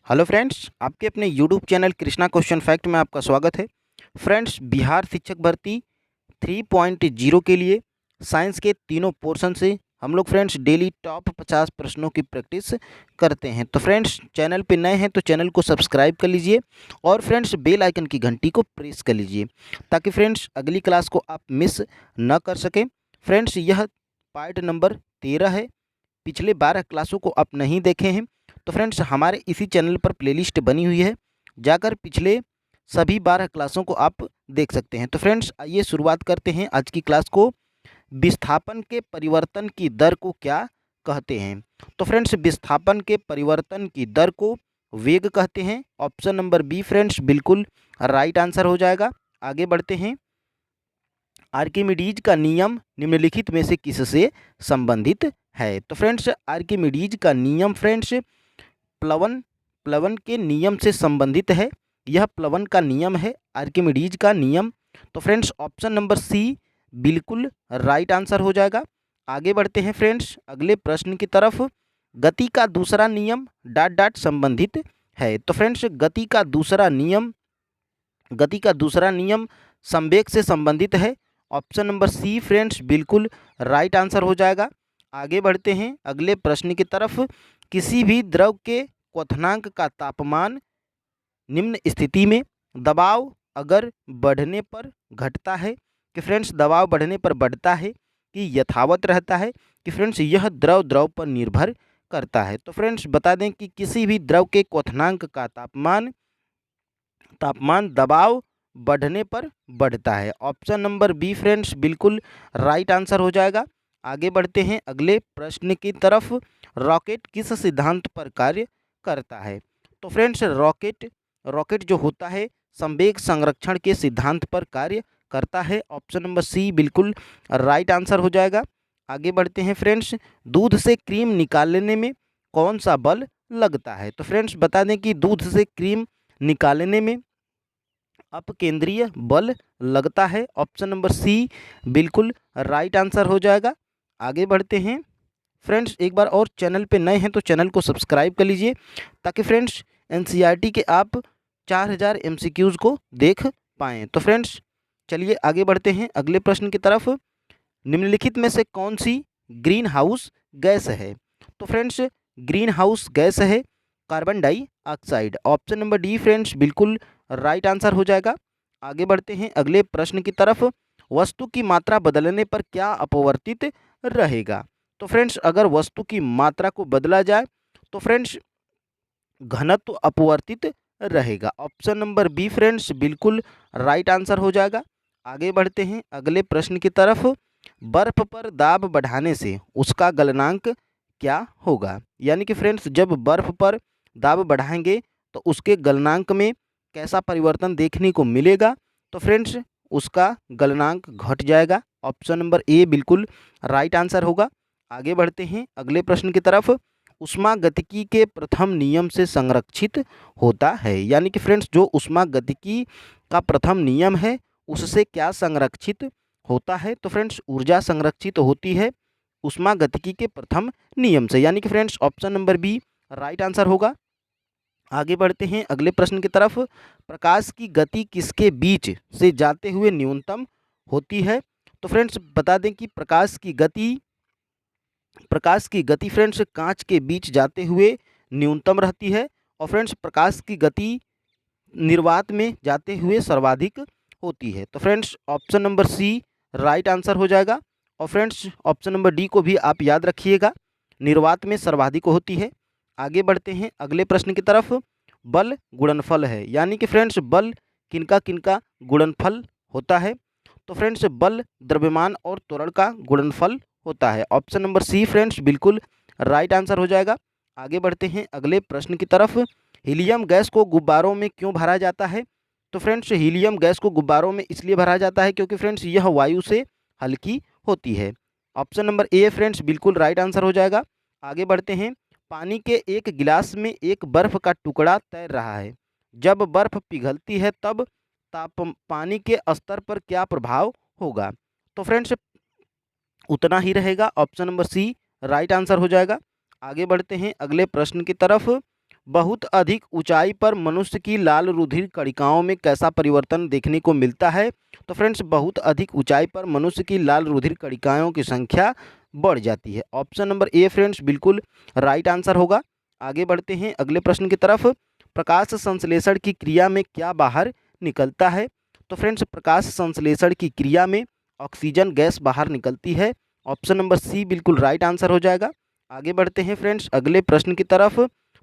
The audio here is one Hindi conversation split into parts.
हेलो फ्रेंड्स, आपके अपने YouTube channel Krishna question fact में आपका स्वागत है। फ्रेंड्स, बिहार शिक्षक भर्ती 3.0 के लिए साइंस के तीनों पोर्शन से हम लोग फ्रेंड्स डेली टॉप 50 प्रश्नों की प्रैक्टिस करते हैं। तो फ्रेंड्स, चैनल पे नए हैं तो चैनल को सब्सक्राइब कर लीजिए और फ्रेंड्स बेल आइकन की घंटी को प्रेस कर लीजिए ताकि फ्रेंड्स अगली क्लास को आप मिस न कर सकें। फ्रेंड्स, यह पार्ट नंबर 13 है। पिछले 12 क्लासों को आप नहीं देखे हैं तो फ्रेंड्स हमारे इसी चैनल पर प्लेलिस्ट बनी हुई है, जाकर पिछले सभी 12 क्लासों को आप देख सकते हैं। तो फ्रेंड्स आइए शुरुआत करते हैं आज की क्लास को। विस्थापन के परिवर्तन की दर को क्या कहते हैं? तो फ्रेंड्स, विस्थापन के परिवर्तन की दर को वेग कहते हैं। ऑप्शन नंबर बी फ्रेंड्स बिल्कुल राइट आंसर हो जाएगा। आगे बढ़ते हैं। आर्किमिडीज का नियम निम्नलिखित में से किससे संबंधित है? तो फ्रेंड्स, आर्किमिडीज का नियम फ्रेंड्स प्लवन प्लवन के नियम से संबंधित है। यह प्लवन का नियम है, आर्किमिडीज का नियम। तो फ्रेंड्स ऑप्शन नंबर सी बिल्कुल राइट आंसर हो जाएगा। आगे बढ़ते हैं फ्रेंड्स अगले प्रश्न की तरफ। गति का दूसरा नियम डॉट डॉट संबंधित है। तो फ्रेंड्स गति का दूसरा नियम संवेग से संबंधित है। ऑप्शन नंबर सी फ्रेंड्स बिल्कुल राइट आंसर हो जाएगा। आगे बढ़ते हैं अगले प्रश्न की तरफ। किसी भी द्रव के क्वथनांक का तापमान निम्न स्थिति में दबाव अगर बढ़ने पर घटता है कि फ्रेंड्स दबाव बढ़ने पर बढ़ता है कि यथावत रहता है कि फ्रेंड्स यह द्रव द्रव पर निर्भर करता है। तो फ्रेंड्स बता दें कि किसी भी द्रव के क्वथनांक का तापमान तापमान दबाव बढ़ने पर बढ़ता है। ऑप्शन नंबर बी फ्रेंड्स बिल्कुल राइट आंसर हो जाएगा। आगे बढ़ते हैं अगले प्रश्न की तरफ। रॉकेट किस सिद्धांत पर कार्य करता है? तो फ्रेंड्स रॉकेट जो होता है संवेग संरक्षण के सिद्धांत पर कार्य करता है। ऑप्शन नंबर सी बिल्कुल राइट आंसर हो जाएगा। आगे बढ़ते हैं फ्रेंड्स। दूध से क्रीम निकालने में कौन सा बल लगता है? तो फ्रेंड्स बता दें कि दूध से क्रीम निकालने में अपकेंद्रीय बल लगता है। ऑप्शन नंबर सी बिल्कुल राइट आंसर हो जाएगा। आगे बढ़ते हैं फ्रेंड्स, एक बार और चैनल पे नए हैं तो चैनल को सब्सक्राइब कर लीजिए ताकि फ्रेंड्स एनसीईआरटी के आप 4000 एमसीक्यूज़ को देख पाएँ। तो फ्रेंड्स चलिए आगे बढ़ते हैं अगले प्रश्न की तरफ। निम्नलिखित में से कौन सी ग्रीन हाउस गैस है? तो फ्रेंड्स ग्रीन हाउस गैस है carbon dioxide. Option number D friends बिल्कुल राइट आंसर हो जाएगा। आगे बढ़ते हैं अगले प्रश्न की तरफ। वस्तु की मात्रा बदलने पर क्या अपवर्तित रहेगा? तो फ्रेंड्स अगर वस्तु की मात्रा को बदला जाए तो फ्रेंड्स घनत्व अपवर्तित रहेगा। ऑप्शन नंबर बी फ्रेंड्स बिल्कुल राइट आंसर हो जाएगा। आगे बढ़ते हैं अगले प्रश्न की तरफ। बर्फ पर दाब बढ़ाने से उसका गलनांक क्या होगा? यानी कि फ्रेंड्स जब बर्फ पर दाब बढ़ाएंगे तो उसके गलनांक में कैसा परिवर्तन देखने को मिलेगा? तो फ्रेंड्स उसका गलनांक घट जाएगा। ऑप्शन नंबर ए बिल्कुल राइट आंसर होगा। आगे बढ़ते हैं अगले प्रश्न की तरफ। ऊष्मागतिकी के प्रथम नियम से संरक्षित होता है। यानी कि फ्रेंड्स जो ऊष्मागतिकी का प्रथम नियम है उससे क्या संरक्षित होता है? तो फ्रेंड्स ऊर्जा संरक्षित होती है ऊष्मागतिकी के प्रथम नियम से। यानी कि friends option number B right answer होगा। आगे बढ़ते हैं अगले प्रश्न की तरफ। प्रकाश की गति किसके बीच से जाते हुए न्यूनतम होती है? तो फ्रेंड्स बता दें कि प्रकाश की गति फ्रेंड्स कांच के बीच जाते हुए न्यूनतम रहती है और फ्रेंड्स प्रकाश की गति निर्वात में जाते हुए सर्वाधिक होती है। तो friends option number C right answer हो जाएगा। और फ्रेंड्स ऑप्शन नंबर डी को भी आप याद रखिएगा, निर्वात में सर्वाधिक होती है। आगे बढ़ते हैं अगले प्रश्न की तरफ। बल गुणनफल है, यानी कि फ्रेंड्स बल किनका किनका गुणनफल होता है? तो फ्रेंड्स बल द्रव्यमान और त्वरण का गुणनफल होता है। ऑप्शन नंबर सी फ्रेंड्स बिल्कुल राइट आंसर हो जाएगा। आगे बढ़ते हैं अगले प्रश्न की तरफ। हीलियम गैस को गुब्बारों में क्यों भरा जाता है? तो फ्रेंड्स हीलियम गैस को गुब्बारों में इसलिए भरा जाता है क्योंकि फ्रेंड्स यह वायु से हल्की होती है। ऑप्शन नंबर ए फ्रेंड्स बिल्कुल राइट आंसर हो जाएगा। आगे बढ़ते हैं। पानी के एक गिलास में एक बर्फ का टुकड़ा तैर रहा है। जब बर्फ पिघलती है तब पानी के स्तर पर क्या प्रभाव होगा? तो फ्रेंड्स उतना ही रहेगा। Option number C right answer हो जाएगा। आगे बढ़ते हैं अगले प्रश्न की तरफ। बहुत अधिक ऊंचाई पर मनुष्य की लाल रुधिर कणिकाओं में कैसा परिवर्तन देखने को मिलता है? तो फ्रेंड्स बहुत अधिक ऊंचाई पर मनुष्य की लाल रुधिर कणिकाओं की संख्या बढ़ जाती है। ऑप्शन नंबर ए फ्रेंड्स बिल्कुल राइट आंसर होगा। आगे बढ़ते हैं अगले प्रश्न की तरफ। प्रकाश संश्लेषण की क्रिया में क्या बाहर निकलता है? तो फ्रेंड्स प्रकाश संश्लेषण की क्रिया में ऑक्सीजन गैस बाहर निकलती है। ऑप्शन नंबर सी बिल्कुल राइट आंसर हो जाएगा। आगे बढ़ते हैं फ्रेंड्स अगले प्रश्न की तरफ।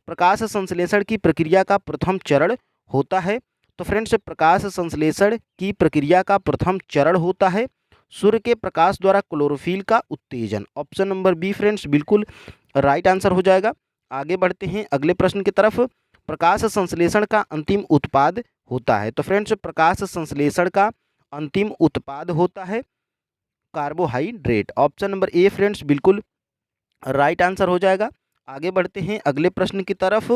प्रकाश संश्लेषण की प्रक्रिया का प्रथम चरण होता है? तो फ्रेंड्स प्रकाश संश्लेषण की प्रक्रिया का प्रथम चरण होता है सूर्य के प्रकाश द्वारा क्लोरोफिल का उत्तेजन। ऑप्शन नंबर बी फ्रेंड्स बिल्कुल राइट आंसर हो जाएगा। आगे बढ़ते हैं अगले प्रश्न की तरफ। प्रकाश संश्लेषण का अंतिम उत्पाद होता है? तो फ्रेंड्स प्रकाश संश्लेषण का अंतिम उत्पाद होता है carbohydrate. Option number A friends बिल्कुल राइट आंसर हो जाएगा। आगे बढ़ते हैं अगले प्रश्न की तरफ।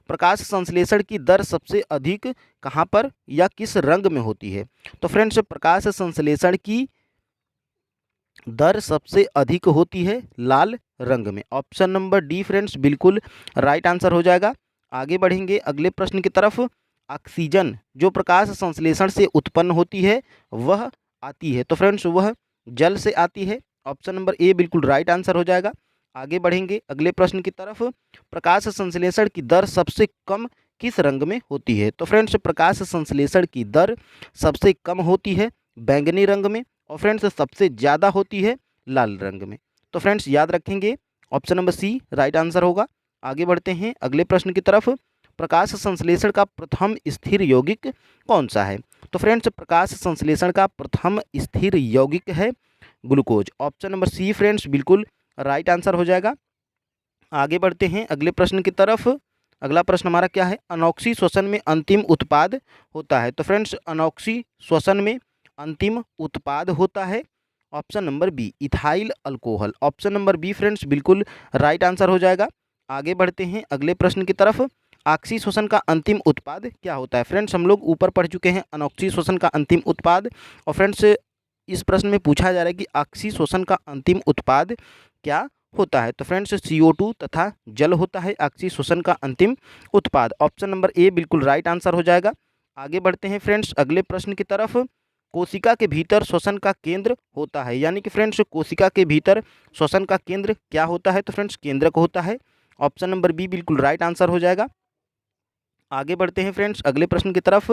प्रकाश संश्लेषण की दर सबसे अधिक कहाँ पर या किस रंग में होती है? तो फ्रेंड्स प्रकाश संश्लेषण की दर सबसे अधिक होती है लाल रंग में। ऑप्शन नंबर डी फ्रेंड्स बिल्कुल राइट आंसर हो जाएगा। आगे बढ़ेंगे अगले प्रश्न की तरफ। ऑक्सीजन जो प्रकाश संश्लेषण से उत्पन्न होती है वह आती है? तो फ्रेंड्स वह जल से आती है। ऑप्शन नंबर ए बिल्कुल राइट आंसर हो जाएगा। आगे बढ़ेंगे अगले प्रश्न की तरफ। प्रकाश संश्लेषण की दर सबसे कम किस रंग में होती है? तो फ्रेंड्स प्रकाश संश्लेषण की दर सबसे कम होती है बैंगनी रंग में और फ्रेंड्स सबसे ज़्यादा होती है लाल रंग में। तो फ्रेंड्स याद रखेंगे option number C right answer होगा। आगे बढ़ते हैं अगले प्रश्न की तरफ। प्रकाश संश्लेषण का प्रथम स्थिर यौगिक कौन सा है? तो फ्रेंड्स प्रकाश संश्लेषण का प्रथम स्थिर यौगिक है glucose. Option number C friends बिल्कुल राइट आंसर हो जाएगा। आगे बढ़ते हैं अगले प्रश्न की तरफ। अगला प्रश्न हमारा क्या है? अनोक्सी श्वसन में अंतिम उत्पाद होता है? तो फ्रेंड्स अनोक्सी श्वसन में अंतिम उत्पाद होता है option number B ethyl alcohol. Option number B friends बिल्कुल राइट आंसर हो जाएगा। आगे बढ़ते हैं अगले प्रश्न की तरफ। ऑक्सी श्वसन का अंतिम उत्पाद क्या होता है? फ्रेंड्स हम लोग ऊपर पढ़ चुके हैं अनोक्सी श्वसन का अंतिम उत्पाद और फ्रेंड्स इस प्रश्न में पूछा जा रहा है कि ऑक्सी श्वसन का अंतिम उत्पाद क्या होता है? तो फ्रेंड्स CO2 तथा जल होता है ऑक्सी श्वसन का अंतिम उत्पाद। ऑप्शन नंबर ए बिल्कुल राइट आंसर हो जाएगा। आगे बढ़ते हैं फ्रेंड्स अगले प्रश्न की तरफ। कोशिका के भीतर श्वसन का केंद्र होता है? यानी कि फ्रेंड्स कोशिका के भीतर श्वसन का केंद्र क्या होता है? तो फ्रेंड्स केंद्रक होता है। ऑप्शन नंबर बी बिल्कुल राइट आंसर हो जाएगा। आगे बढ़ते हैं फ्रेंड्स अगले प्रश्न की तरफ।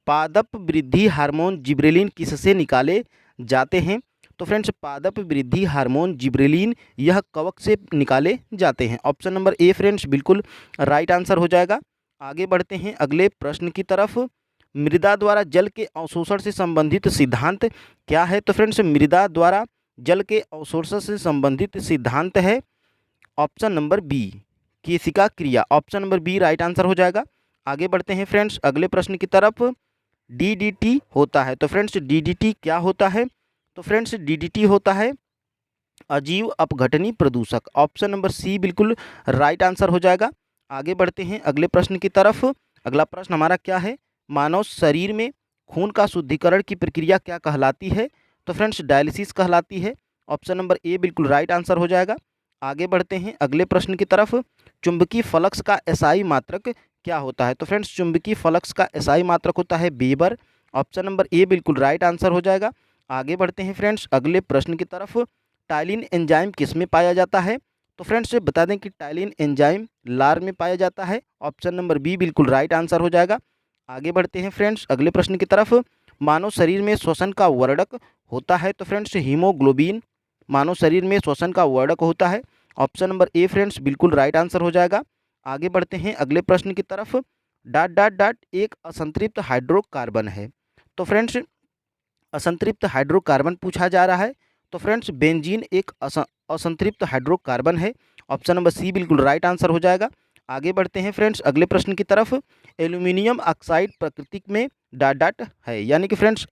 पादप वृद्धि हार्मोन जिब्रेलिन किससे निकाले जाते हैं? तो फ्रेंड्स पादप वृद्धि हार्मोन जिब्रेलिन यह कवक से निकाले जाते हैं। ऑप्शन नंबर ए फ्रेंड्स बिल्कुल राइट आंसर हो जाएगा। आगे बढ़ते हैं अगले प्रश्न की तरफ। मृदा द्वारा जल के अवशोषण से संबंधित सिद्धांत क्या है? तो फ्रेंड्स मृदा द्वारा जल के अवशोषण से संबंधित सिद्धांत है ऑप्शन नंबर बी केशिका क्रिया। Option number B right answer हो जाएगा। आगे बढ़ते हैं फ्रेंड्स अगले प्रश्न की तरफ। DDT होता है? तो फ्रेंड्स DDT क्या होता है? तो फ्रेंड्स DDT होता है अजीव अपघटनी प्रदूषक। ऑप्शन नंबर सी बिल्कुल राइट आंसर हो जाएगा। आगे बढ़ते हैं अगले प्रश्न की तरफ। अगला प्रश्न हमारा क्या है? मानव शरीर में खून का शुद्धिकरण की प्रक्रिया क्या कहलाती है? तो फ्रेंड्स डायलिसिस कहलाती है। ऑप्शन नंबर ए बिल्कुल राइट आंसर हो जाएगा। आगे बढ़ते हैं अगले प्रश्न की तरफ। चुंबकीय फ्लक्स का एसआई मात्रक क्या होता है? तो फ्रेंड्स चुंबकीय फ्लक्स का एसआई मात्रक होता है वेबर। ऑप्शन नंबर ए बिल्कुल राइट आंसर हो जाएगा। आगे बढ़ते हैं फ्रेंड्स अगले प्रश्न की तरफ। टाइलिन एंजाइम किस में पाया जाता है? तो फ्रेंड्स बता दें कि टाइलिन एंजाइम लार में पाया जाता है। ऑप्शन नंबर बी बिल्कुल राइट आंसर हो जाएगा। आगे बढ़ते हैं फ्रेंड्स अगले प्रश्न की तरफ। मानव शरीर में श्वसन का वर्णक होता है? तो फ्रेंड्स हीमोग्लोबिन मानव शरीर में श्वसन का वर्णक होता है। ऑप्शन नंबर ए फ्रेंड्स बिल्कुल राइट आंसर हो जाएगा। आगे बढ़ते हैं अगले प्रश्न की तरफ। डॉट डॉट डॉट एक असंतृप्त हाइड्रोकार्बन है? तो फ्रेंड्स असंतृप्त हाइड्रोकार्बन पूछा जा रहा है। तो फ्रेंड्स बेंजीन एक असंतृप्त हाइड्रोकार्बन है। ऑप्शन नंबर सी बिल्कुल राइट आंसर हो जाएगा। आगे बढ़ते हैं फ्रेंड्स अगले प्रश्न की तरफ। एल्यूमिनियम ऑक्साइड प्रकृति में डॉट डॉट है? यानी कि फ्रेंड्स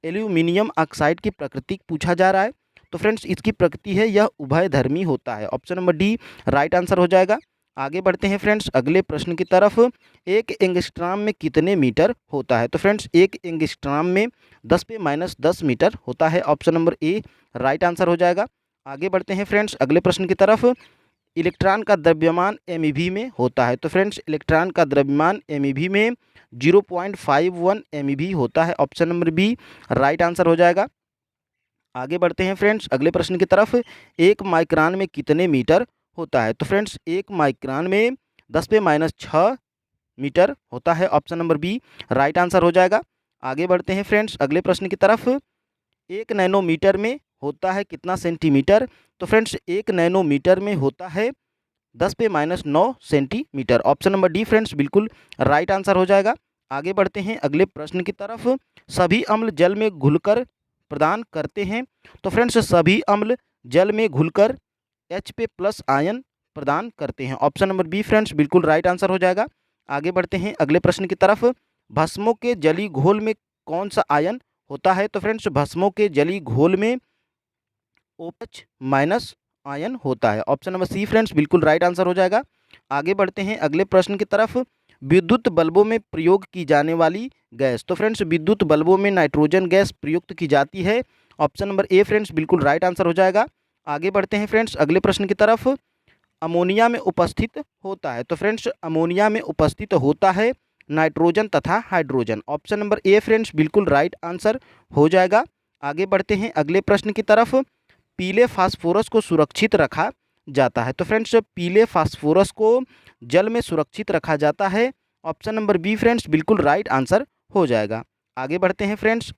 एल्यूमिनियम ऑक्साइड की प्रकृति पूछा जा रहा है। तो फ्रेंड्स इसकी प्रकृति है यह उभयधर्मी होता है। Option number D right answer हो जाएगा। आगे बढ़ते हैं फ्रेंड्स अगले प्रश्न की तरफ। एक एंगस्ट्राम में कितने मीटर होता है? तो फ्रेंड्स एक एंगस्ट्राम में 10⁻10 मीटर होता है। Option number A right answer हो जाएगा। आगे बढ़ते हैं फ्रेंड्स अगले प्रश्न की तरफ। इलेक्ट्रॉन का द्रव्यमान MeV में होता है? तो फ्रेंड्स इलेक्ट्रॉन का द्रव्यमान MeV में 0.51 MeV होता है। Option number B right answer हो जाएगा। आगे बढ़ते हैं फ्रेंड्स अगले प्रश्न की तरफ। 1 माइक्रोन में कितने मीटर होता है? तो फ्रेंड्स 1 माइक्रोन में 10⁻⁶ मीटर होता है। Option number B right answer हो जाएगा। आगे बढ़ते हैं फ्रेंड्स अगले प्रश्न की तरफ। 1 नैनोमीटर में होता है कितना सेंटीमीटर? तो फ्रेंड्स 1 नैनोमीटर में होता है 10⁻⁹ centimetre. Option number D friends बिल्कुल राइट आंसर हो जाएगा। आगे बढ़ते हैं अगले प्रश्न की तरफ। सभी अम्ल जल में घुलकर प्रदान करते हैं? तो फ्रेंड्स सभी अम्ल जल में घुलकर H+ आयन प्रदान करते हैं। ऑप्शन नंबर बी फ्रेंड्स बिल्कुल राइट आंसर हो जाएगा। आगे बढ़ते हैं अगले प्रश्न की तरफ। भस्मों के जलीय घोल में कौन सा आयन होता है? तो फ्रेंड्स भस्मों के जलीय घोल में OH- आयन होता है। ऑप्शन नंबर सी फ्रेंड्स बिल्कुल राइट आंसर हो जाएगा। आगे बढ़ते हैं अगले प्रश्न की तरफ। विद्युत बल्बों में प्रयोग की जाने वाली गैस? तो फ्रेंड्स विद्युत बल्बों में नाइट्रोजन गैस प्रयुक्त की जाती है। ऑप्शन नंबर ए फ्रेंड्स बिल्कुल राइट आंसर हो जाएगा। आगे बढ़ते हैं फ्रेंड्स अगले प्रश्न की तरफ। अमोनिया में उपस्थित होता है? तो फ्रेंड्स अमोनिया में उपस्थित होता है नाइट्रोजन तथा hydrogen. Option number A friends बिल्कुल राइट आंसर हो जाएगा। आगे बढ़ते हैं अगले प्रश्न की तरफ। पीले फास्फोरस को सुरक्षित रखा जाता है? तो फ्रेंड्स पीले फास्फोरस को जल में सुरक्षित रखा जाता है। ऑप्शन नंबर बी फ्रेंड्स बिल्कुल राइट आंसर हो जाएगा। आगे बढ़ते हैं फ्रेंड्स।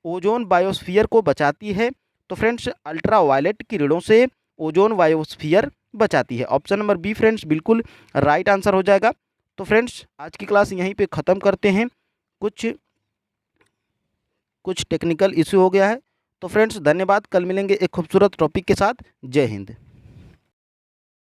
ओजोन बायोस्फीयर को बचाती है? तो फ्रेंड्स अल्ट्रावायलेट किरणों से ओजोन बायोस्फीयर बचाती है। ऑप्शन नंबर बी फ्रेंड्स बिल्कुल राइट आंसर हो जाएगा। तो फ्रेंड्स आज की क्लास यहीं पे ख़त्म करते हैं। कुछ टेक्निकल इशू हो गया है। तो फ्रेंड्स धन्यवाद। कल मिलेंगे एक खूबसूरत टॉपिक के साथ। जय हिंद।